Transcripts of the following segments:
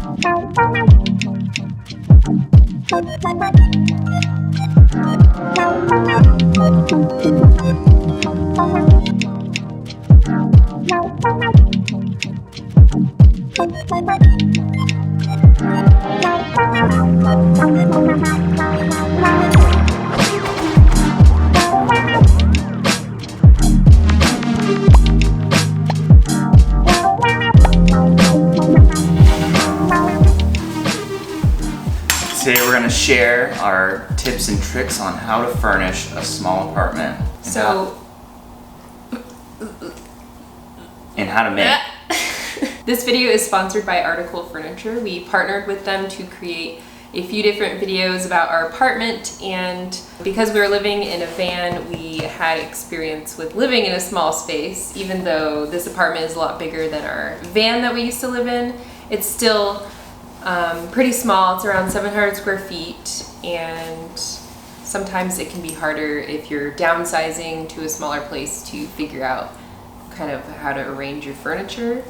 Today we're going to share our tips and tricks on how to furnish a small apartment. And how to make. This video is sponsored by Untitled Furniture. We partnered with them to create a few different videos about our apartment, and because we were living in a van, we had experience with living in a small space. Even though this apartment is a lot bigger than our van that we used to live in, it's still pretty small. It's around 700 square feet, and sometimes it can be harder if you're downsizing to a smaller place to figure out kind of how to arrange your furniture,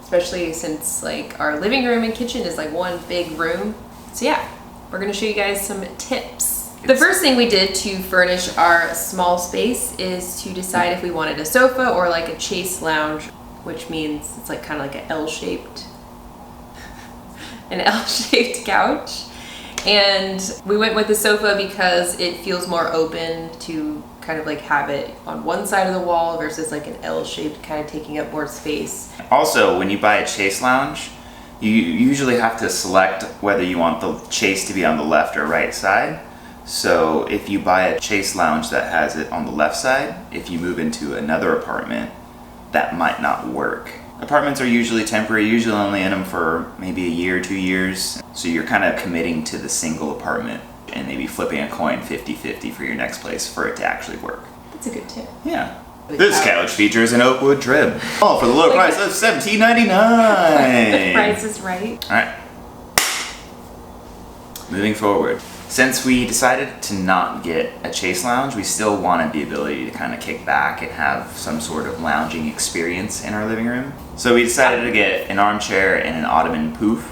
especially since like our living room and kitchen is like one big room. So yeah, we're gonna show you guys some tips. The first thing we did to furnish our small space is to decide if we wanted a sofa or like a chase lounge, which means it's like kind of like an L-shaped couch. And we went with the sofa because it feels more open to kind of like have it on one side of the wall versus like an L-shaped kind of taking up more space. Also, when you buy a chase lounge, you usually have to select whether you want the chase to be on the left or right side. So if you buy a chase lounge that has it on the left side, if you move into another apartment, that might not work. Apartments are usually temporary, usually only in them for maybe a year, 2 years. So you're kind of committing to the single apartment and maybe flipping a coin 50-50 for your next place for it to actually work. That's a good tip. Yeah. This couch features an oak wood trim. All for the low price of $17.99. The price is right. All right. Moving forward. Since we decided to not get a chase lounge, we still wanted the ability to kind of kick back and have some sort of lounging experience in our living room. So we decided to get an armchair and an ottoman poof.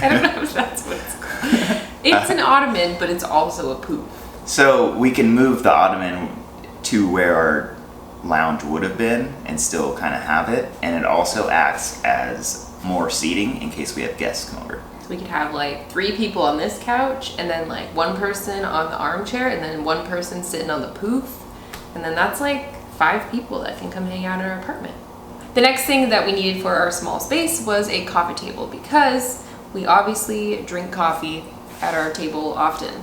I don't know if that's what it's called. It's an ottoman, but it's also a poof. So we can move the ottoman to where our lounge would have been and still kind of have it. And it also acts as more seating in case we have guests come over. We could have like 3 people on this couch, and then like 1 person on the armchair, and then 1 person sitting on the poof, and then that's like 5 people that can come hang out in our apartment. The next thing that we needed for our small space was a coffee table, because we obviously drink coffee at our table often.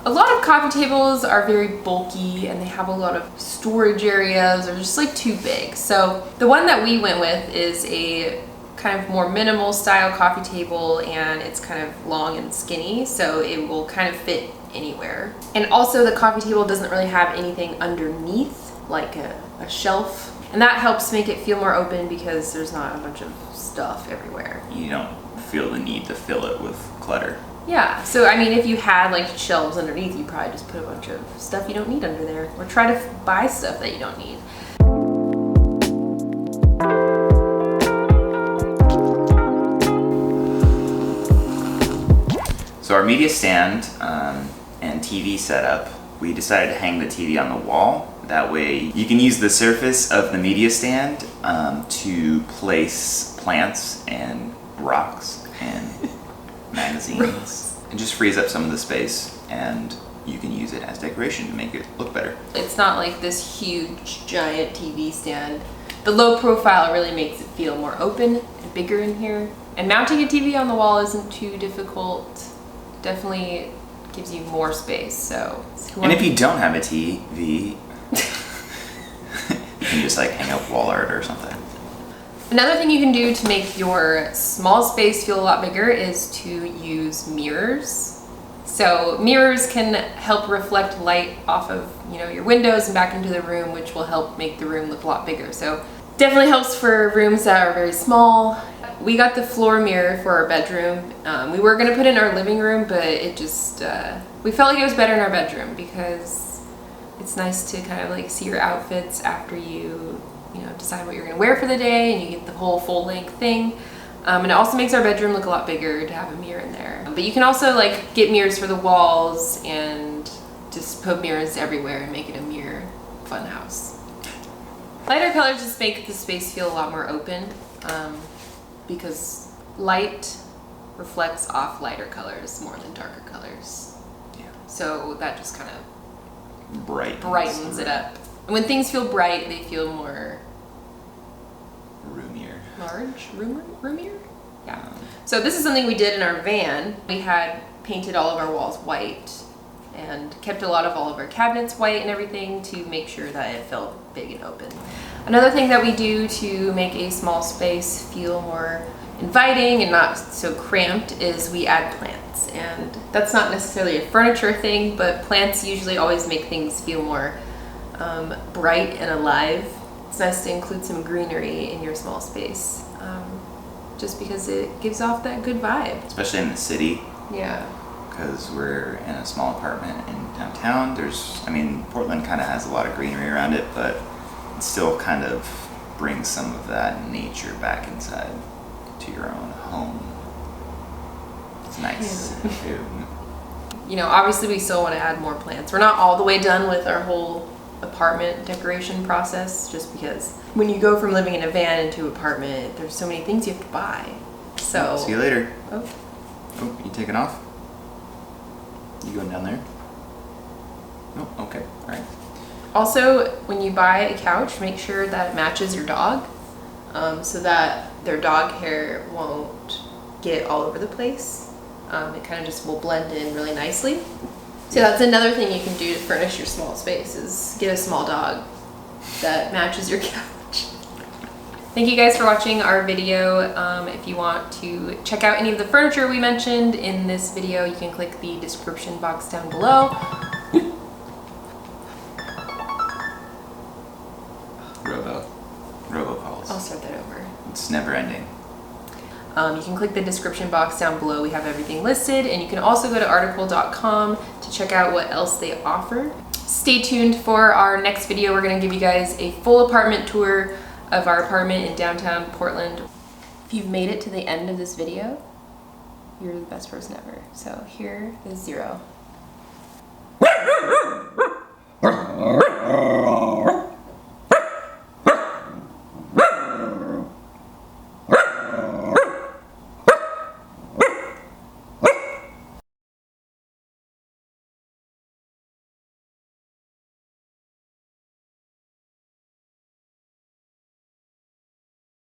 A lot of coffee tables are very bulky and they have a lot of storage areas or just like too big. So the one that we went with is a kind of more minimal style coffee table, and it's kind of long and skinny, so it will kind of fit anywhere. And also the coffee table doesn't really have anything underneath, like a shelf, and that helps make it feel more open because there's not a bunch of stuff everywhere. You don't feel the need to fill it with clutter. Yeah, so I mean, if you had like shelves underneath, you probably just put a bunch of stuff you don't need under there, or try to buy stuff that you don't need. So our media stand and TV setup, we decided to hang the TV on the wall. That way you can use the surface of the media stand to place plants and rocks and magazines. It just frees up some of the space, and you can use it as decoration to make it look better. It's not like this huge giant TV stand. The low profile really makes it feel more open and bigger in here. And mounting a TV on the wall isn't too difficult. Definitely gives you more space. So. And if you don't have a TV, you can just like hang up wall art or something. Another thing you can do to make your small space feel a lot bigger is to use mirrors. So mirrors can help reflect light off of, your windows and back into the room, which will help make the room look a lot bigger. So definitely helps for rooms that are very small. We got the floor mirror for our bedroom. We were gonna put it in our living room, but it just, we felt like it was better in our bedroom because it's nice to kind of like see your outfits after you decide what you're gonna wear for the day, and you get the whole full length thing. And it also makes our bedroom look a lot bigger to have a mirror in there. But you can also like get mirrors for the walls and just put mirrors everywhere and make it a mirror fun house. Lighter colors just make the space feel a lot more open because light reflects off lighter colors more than darker colors. Yeah. So that just kind of brightens it up. And when things feel bright, they feel more roomier. Roomier? Yeah. So this is something we did in our van. We had painted all of our walls white and kept all of our cabinets white and everything to make sure that it felt big and open. Another thing that we do to make a small space feel more inviting and not so cramped is we add plants. And that's not necessarily a furniture thing, but plants usually always make things feel more bright and alive. It's nice to include some greenery in your small space, just because it gives off that good vibe. Especially in the city. Yeah. Because we're in a small apartment in downtown. Portland kind of has a lot of greenery around it, but it still kind of brings some of that nature back inside to your own home. It's nice. Yeah. Obviously we still want to add more plants. We're not all the way done with our whole apartment decoration process, just because when you go from living in a van into an apartment, there's so many things you have to buy. So see you later. Oh, you taking off? You going down there? Oh, okay. All right. Also, when you buy a couch, make sure that it matches your dog, so that their dog hair won't get all over the place. It kind of just will blend in really nicely. So that's another thing you can do to furnish your small space, is get a small dog that matches your couch. Thank you guys for watching our video. If you want to check out any of the furniture we mentioned in this video, you can click the description box down below. Robocalls. I'll start that over. It's never ending. You can click the description box down below. We have everything listed, and you can also go to article.com to check out what else they offer. Stay tuned for our next video. We're going to give you guys a full apartment tour of our apartment in downtown Portland. If you've made it to the end of this video, you're the best person ever. So here is 0.